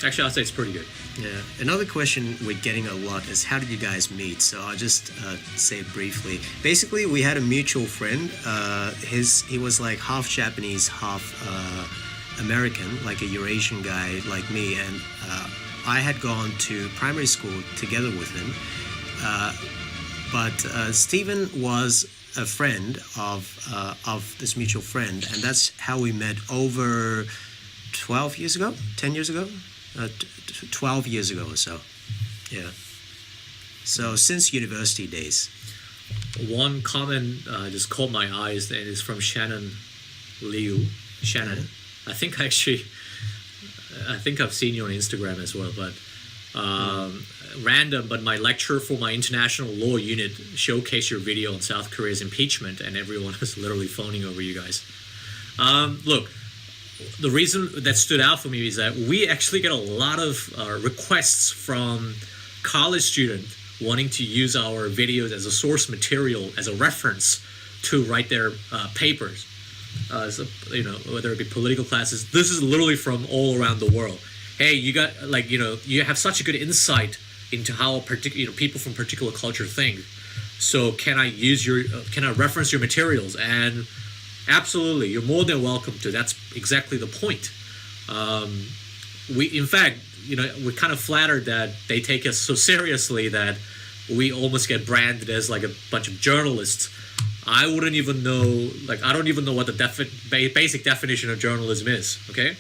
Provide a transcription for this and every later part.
Actually, I'd say it's pretty good. Yeah. Another question we're getting a lot is how did you guys meet? So I'll just say it briefly. Basically, we had a mutual friend. He was like half Japanese, half American, like a Eurasian guy like me, and I had gone to primary school together with him. But Stephen was a friend of this mutual friend, and that's how we met over 12 years ago, 10 years ago, 12 years ago or so. Yeah. So since university days. One comment just caught my eyes, and it's from Shannon Liu. Shannon. I think I've seen you on Instagram as well, but random, but my lecture for my international law unit showcased your video on South Korea's impeachment, and everyone was literally phoning over you guys. Look, the reason that stood out for me is that we actually get a lot of requests from college students wanting to use our videos as a source material, as a reference to write their papers. So, whether it be political classes, this is literally from all around the world. Hey, you got you have such a good insight into how people from particular culture think. So can I reference your materials? And absolutely, you're more than welcome to. That's exactly the point. We're kind of flattered that they take us so seriously that we almost get branded as like a bunch of journalists. I don't even know what the basic definition of journalism is, okay?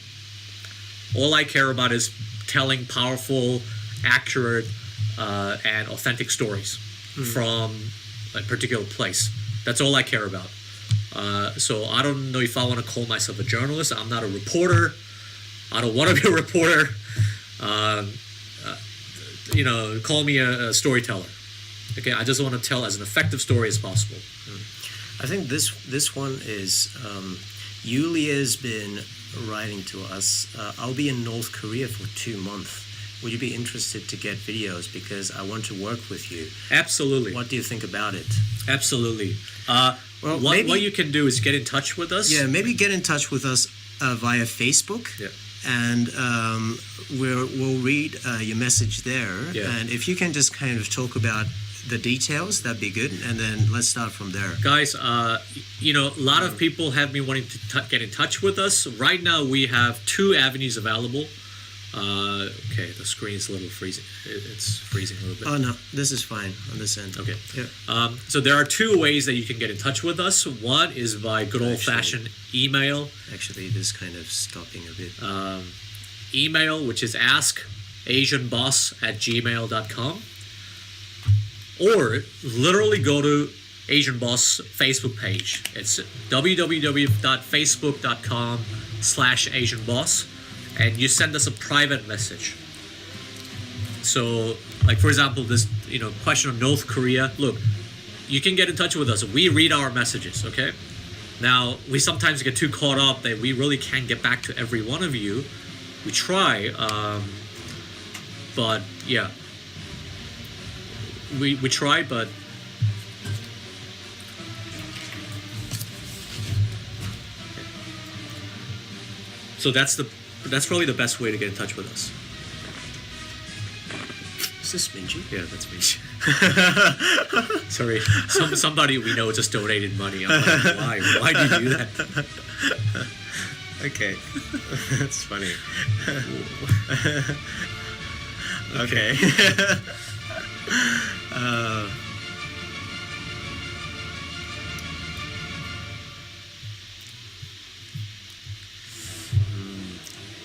All I care about is telling powerful, accurate, and authentic stories from a particular place. That's all I care about. So I don't know if I want to call myself a journalist. I'm not a reporter. I don't want to be a reporter. Call me a storyteller. Okay, I just want to tell as an effective story as possible. I think this one is Yulia's been writing to us. I'll be in North Korea for 2 months. Would you be interested to get videos because I want to work with you? Absolutely. What do you think about it? Absolutely. What you can do is get in touch with us. Yeah, maybe get in touch with us via Facebook. Yeah. And we'll read your message there. Yeah. And if you can just kind of talk about the details, that'd be good. And then let's start from there. Guys, a lot of people have been wanting to get in touch with us. Right now, we have 2 avenues available. Okay, the screen's a little freezing. It's freezing a little bit. Oh, no, this is fine on this end. Okay. Yeah. So there are 2 ways that you can get in touch with us. One is by good old-fashioned email. Actually, this kind of stopping a bit. Email, which is askasianboss@gmail.com. Or literally go to Asian Boss Facebook page. It's www.facebook.com/AsianBoss, and you send us a private message. So, like for example, this question of North Korea. Look, you can get in touch with us. We read our messages. Okay. Now we sometimes get too caught up that we really can't get back to every one of you. We try, but yeah. We try, but so that's probably the best way to get in touch with us. Is this Minji? Yeah, that's Minji. Sorry, somebody we know just donated money. I'm like, why? Why do you do that? Okay, that's funny. Okay.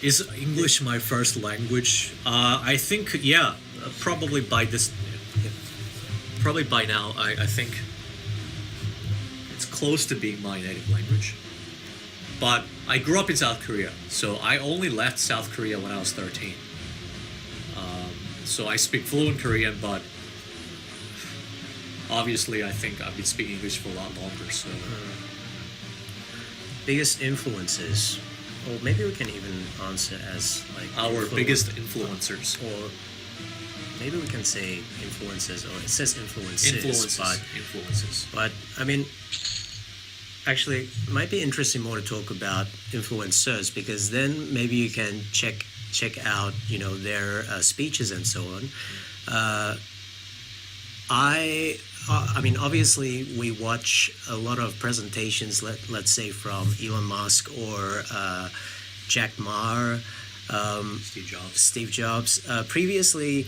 Is English my first language? I think, yeah, probably by now, I think it's close to being my native language. But I grew up in South Korea, so I only left South Korea when I was 13. So I speak fluent Korean, but obviously I think I've been speaking English for a lot longer. So biggest influences, or maybe we can even answer as like our biggest influencers, or maybe we can say influences, or it says influences. But I mean, actually, it might be interesting more to talk about influencers, because then maybe you can check check out, their speeches and so on. I mean, obviously, we watch a lot of presentations. Let's say from Elon Musk or Jack Ma, Steve Jobs. Previously,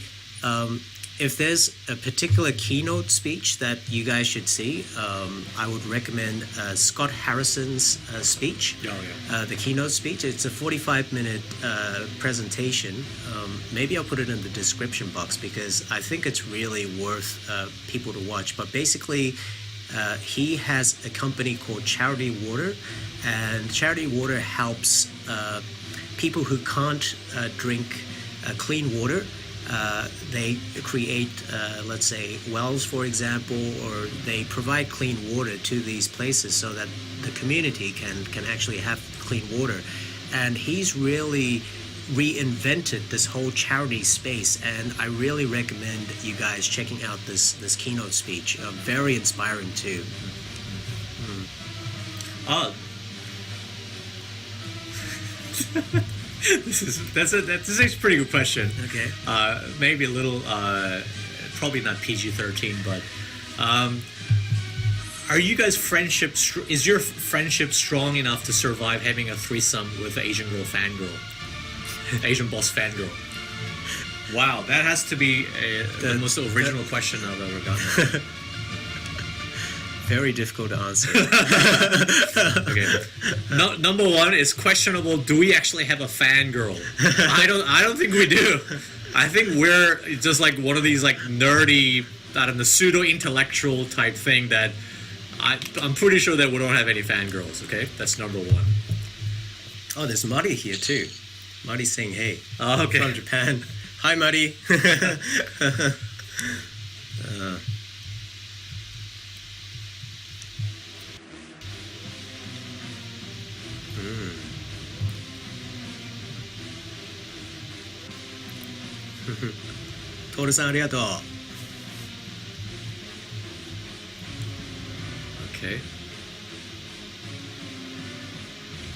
if there's a particular keynote speech that you guys should see, I would recommend Scott Harrison's speech. Oh, yeah. The keynote speech. It's a 45-minute presentation. Maybe I'll put it in the description box because I think it's really worth people to watch. But basically, he has a company called Charity Water, and Charity Water helps people who can't drink clean water. They create, let's say, wells, for example, or they provide clean water to these places so that the community can actually have clean water. And he's really reinvented this whole charity space, and I really recommend you guys checking out this keynote speech. Very inspiring too. That's a pretty good question. Okay. Maybe a little, probably not PG-13, but are you guys is your friendship strong enough to survive having a threesome with Asian boss fangirl? Wow, that has to be the most original question I've ever gotten. Very difficult to answer. Okay. No, number one is questionable. Do we actually have a fangirl? I don't think we do. I think we're just like one of these like nerdy, I don't know, pseudo-intellectual type thing that I'm pretty sure that we don't have any fangirls. Okay, that's number one. Oh, there's Muddy here too. Muddy's saying hey. Oh, okay. From Japan. Hi, Muddy. Toru-san, ありがとう. Okay.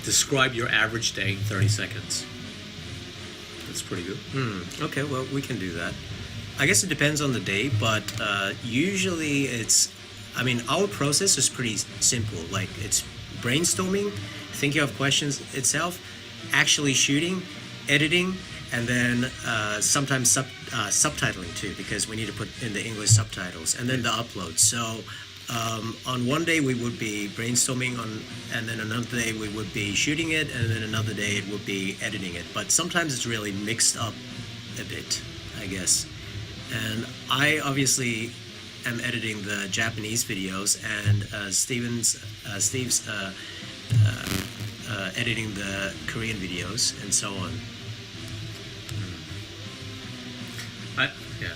Describe your average day in 30 seconds. That's pretty good. Okay, well, we can do that. I guess it depends on the day, but usually our process is pretty simple. Like, it's brainstorming, thinking of questions itself, actually shooting, editing, and then sometimes subtitling too, because we need to put in the English subtitles, and then the upload. So on one day we would be brainstorming and then another day we would be shooting it, and then another day it would be editing it. But sometimes it's really mixed up a bit, I guess. And I obviously am editing the Japanese videos, and Steve's editing the Korean videos, and so on. Yeah.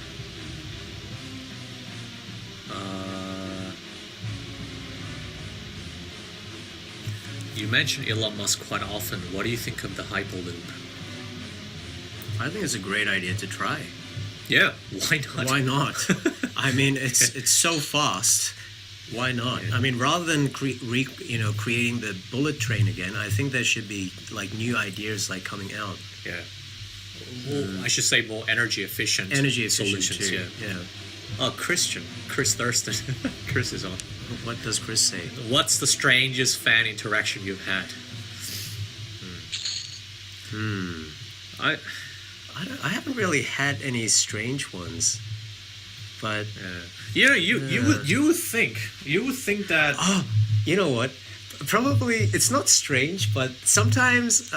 You mention Elon Musk quite often. What do you think of the Hyperloop? I think it's a great idea to try. Yeah, why not? Why not? I mean, it's so fast. Why not? Yeah. I mean, rather than creating the bullet train again, I think there should be like new ideas like coming out. Yeah. Well, I should say more energy efficient solutions. Too. Yeah. Oh, Chris Thurston. Chris is on. What does Chris say? What's the strangest fan interaction you've had? I haven't really had any strange ones, but you would think that. Oh, you know what? Probably it's not strange, but sometimes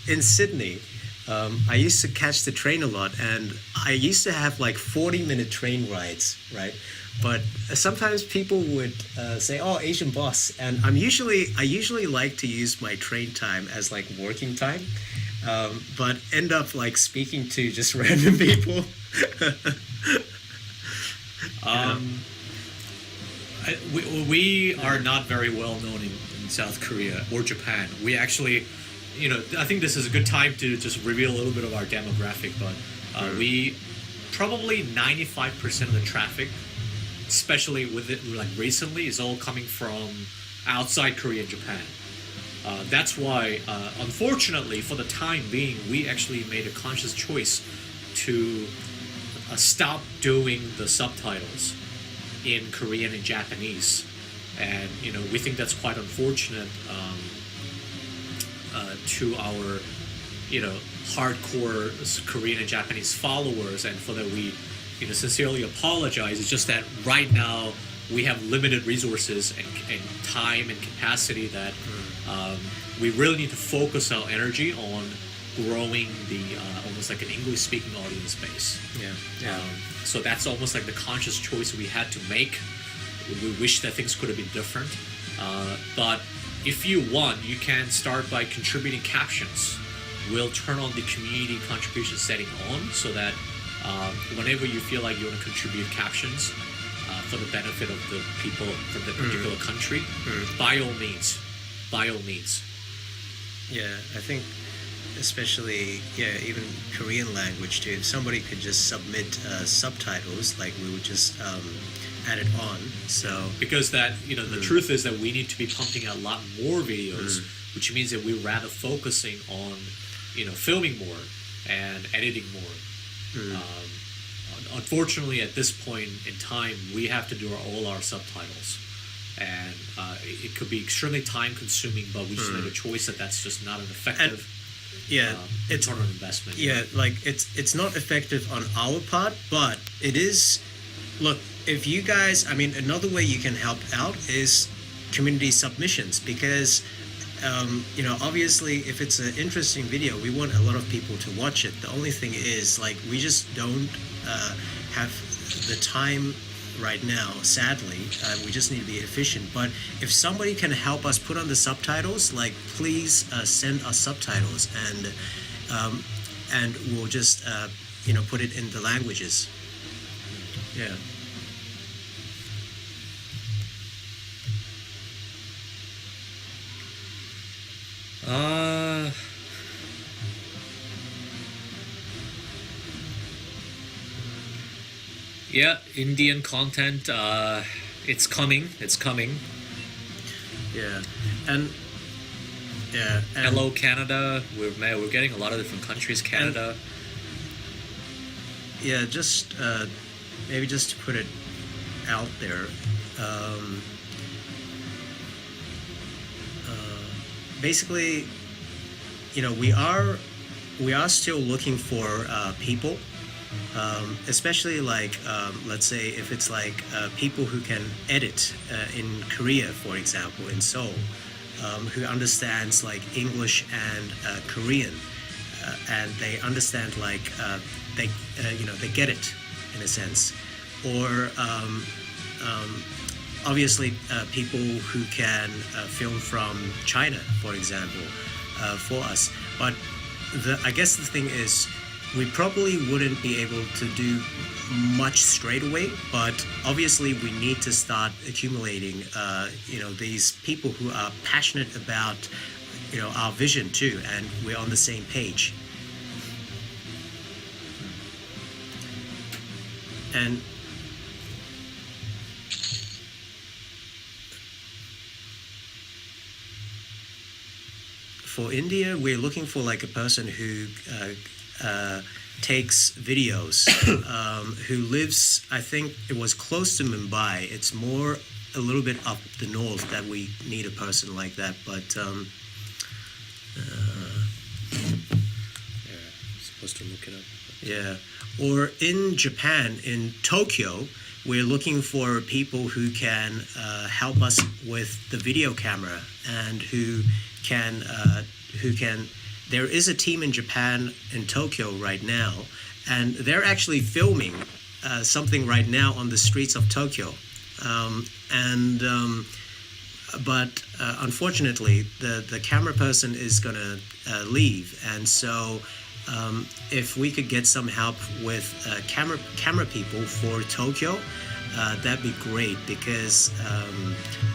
in Sydney, I used to catch the train a lot, and I used to have like 40-minute train rides, right? But sometimes people would say, "Oh, Asian boss," and I usually like to use my train time as like working time, but end up like speaking to just random people. We are not very well known in South Korea or Japan. We actually, I think this is a good time to just reveal a little bit of our demographic, but we probably 95% of the traffic, especially with it like recently, is all coming from outside Korea and Japan. That's why, unfortunately, for the time being, we actually made a conscious choice to stop doing the subtitles in Korean and Japanese, and we think that's quite unfortunate to our hardcore Korean and Japanese followers, and for that we sincerely apologize. It's just that right now we have limited resources and time and capacity that we really need to focus our energy on growing the almost like an English speaking audience base. Yeah. So that's almost like the conscious choice we had to make. We wish that things could have been different, but if you want, you can start by contributing captions. We'll turn on the community contribution setting on, so that whenever you feel like you want to contribute captions for the benefit of the people from the particular country, by all means. Yeah, I think especially even Korean language too. If somebody could just submit subtitles, like we would just add it on. So because that the truth is that we need to be pumping out a lot more videos, which means that we're rather focusing on filming more and editing more. Unfortunately, at this point in time, we have to do all our subtitles, and it could be extremely time consuming, but we just made a choice that that's just not an effective it's return on investment. Like it's not effective on our part, but it is. Look, if you guys, another way you can help out is community submissions, because obviously if it's an interesting video, we want a lot of people to watch it. The only thing is, like, we just don't have the time right now, sadly. We just need to be efficient. But if somebody can help us put on the subtitles, like, please send us subtitles, and we'll just put it in the languages. Yeah. Yeah, Indian content. It's coming. Yeah, and hello Canada. We're getting a lot of different countries. Canada. Just maybe just to put it out there. Basically, we are still looking for people, especially like let's say if it's like people who can edit in Korea, for example, in Seoul, who understands like English and Korean, and they understand like they get it in a sense, or obviously people who can film from China, for example, for us. But I guess the thing is, we probably wouldn't be able to do much straight away, but obviously we need to start accumulating these people who are passionate about our vision too, and we're on the same page. And for India, we're looking for like a person who takes videos, who lives, I think it was close to Mumbai. It's more a little bit up the north that we need a person like that, but Supposed to look it up. yeah. Or in Japan, in Tokyo, we're looking for people who can help us with the video camera, and who can there is a team in Japan, in Tokyo right now, and they're actually filming something right now on the streets of Tokyo, but unfortunately the camera person is gonna leave, and so if we could get some help with camera people for Tokyo, that'd be great, because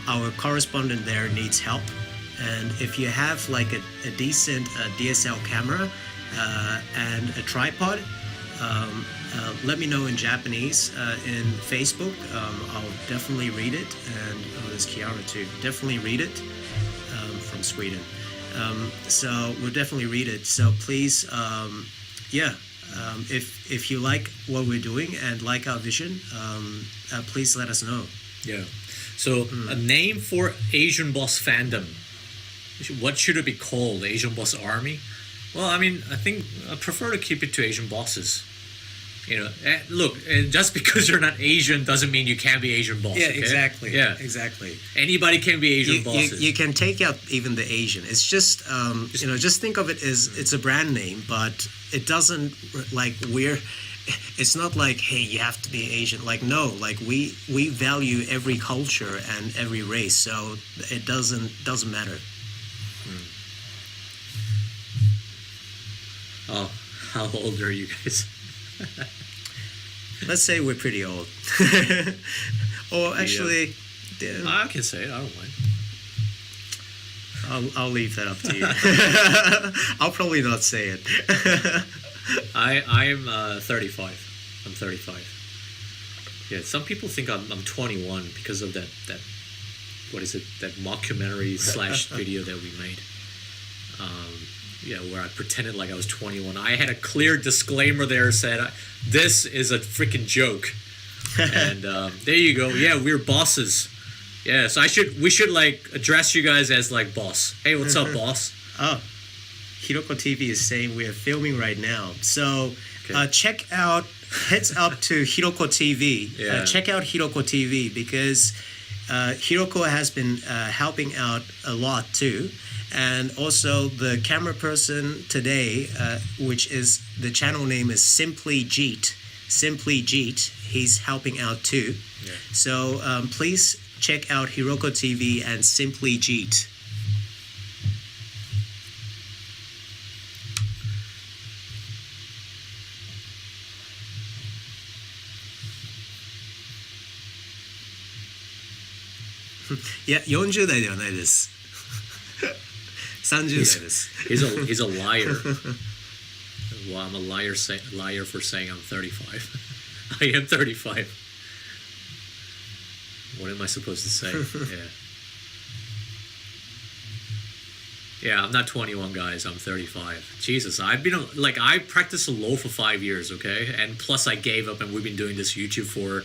our correspondent there needs help. And if you have like a decent DSL camera and a tripod, let me know in Japanese in Facebook. I'll definitely read it, and there's Kiara too. Definitely read it from Sweden. So we'll definitely read it. So please, if you like what we're doing and like our vision, please let us know. Yeah. So a name for Asian Boss fandom. What should it be called? Asian Boss Army? Well, I mean, I think I prefer to keep it to Asian Bosses. You know, look, just because you're not Asian doesn't mean you can't be Asian boss. Yeah, okay? exactly. Yeah, exactly. anybody can be Asian bosses. You can take out even the Asian. It's just, just think of it as it's a brand name, but it doesn't it's not like, hey, you have to be Asian. Like, no, like we value every culture and every race, so it doesn't matter. Oh, how old are you guys? Let's say we're pretty old. Or actually, I can say it. I don't mind. I'll leave that up to you. I'll probably not say it. I'm 35. I'm 35. Yeah, some people think I'm 21 because of that what is it, that mockumentary / video that we made. Where I pretended like I was 21. I had a clear disclaimer there said, this is a freaking joke. And there you go. Yeah, we're bosses. Yeah, so we should like address you guys as like boss. Hey, what's up, boss? Oh, Hiroko TV is saying we are filming right now. So heads up to Hiroko TV. Yeah. Check out Hiroko TV because Hiroko has been helping out a lot too. And also the camera person today, which is the channel name is Simply Jeet. He's helping out too. Yeah. So please check out Hiroko TV and Simply Jeet.いや、40代ではないです。30代です。He's a liar. Well, I'm a liar for saying I'm 35. I am 35. What am I supposed to say? Yeah, I'm not 21, guys. I'm 35. Jesus, I've been I practiced law for 5 years, okay, and plus I gave up, and we've been doing this YouTube for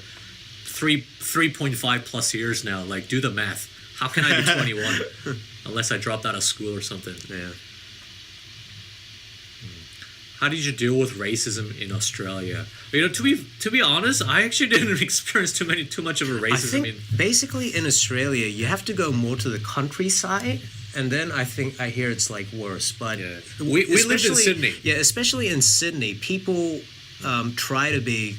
3.5 plus years now. Like, do the math. How can I be 21 unless I dropped out of school or something? Yeah. How did you deal with racism in Australia? You know, to be honest, I actually didn't experience too much of a racism. I think basically in Australia you have to go more to the countryside, and then I hear it's like worse. But yeah. we lived in Sydney. Yeah, especially in Sydney, people try to be.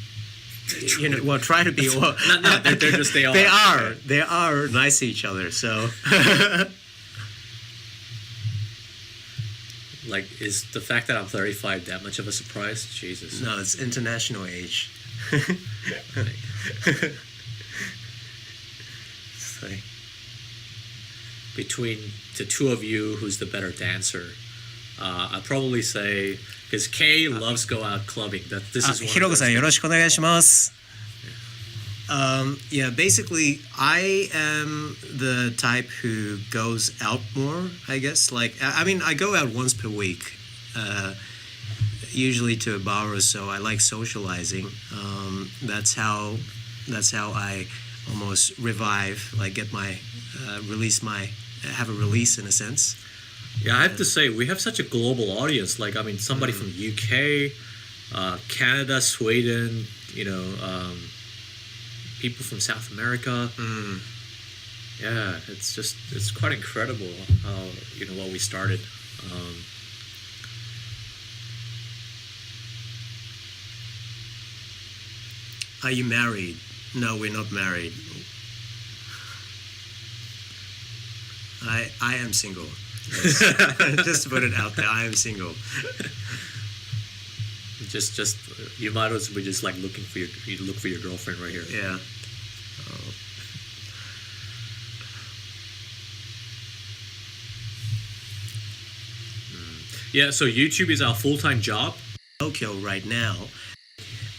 Try to be. Well, no, they're just they are. They are nice to each other. So. Like, is the fact that I'm 35 that much of a surprise? Jesus. No, it's international age. Between the two of you, who's the better dancer? I'd probably say, because Kay loves go out clubbing. That this is one. ひろこさんよろしくお願いします。Basically, I am the type who goes out more, I guess. Like, I mean, I go out once per week, usually to a bar or so. I like socializing. That's how I almost revive, like get my, have a release in a sense. Yeah, I have to say, we have such a global audience. Like, I mean, somebody from UK, Canada, Sweden, people from South America. Yeah, it's quite incredible how, what we started. Are you married? No, we're not married. I am single. Yes. Just to put it out there, I am single. Just you might as well just like look for your girlfriend right here. Yeah. Yeah, so YouTube is our full-time job. Tokyo right now.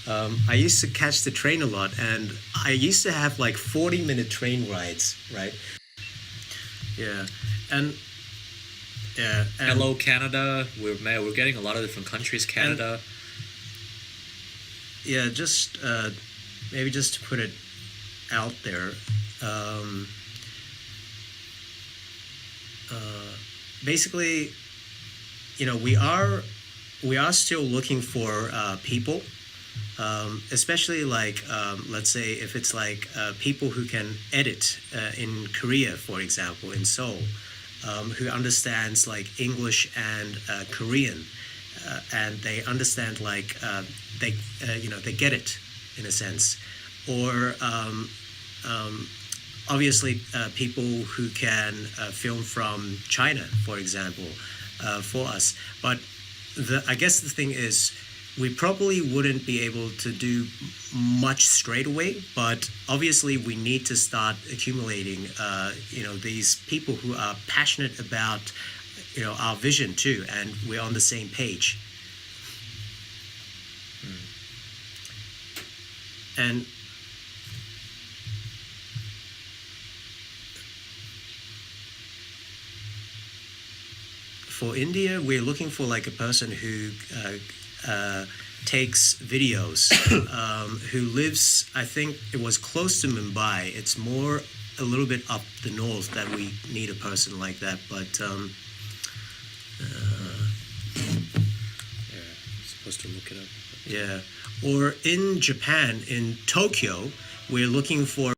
I used to catch the train a lot, and I used to have like 40-minute train rides, right? Yeah, and Yeah. And Hello Canada. We're getting a lot of different countries. Canada. yeah, just maybe just to put it out there. Um, Basically, we are still looking for people, especially like let's say if it's like people who can edit in Korea, for example, in Seoul, who understands like English and Korean, and they understand like they get it in a sense, or obviously people who can film from China, for example, for us. But I guess the thing is, we probably wouldn't be able to do much straight away. But obviously, we need to start accumulating, these people who are passionate about, our vision too, and we're on the same page. And for India, we're looking for like a person who takes videos, who lives, I think it was close to Mumbai. It's more a little bit up the north that we need a person like that. But Yeah, I'm supposed to look it up. yeah, or in Japan, in Tokyo, we're looking for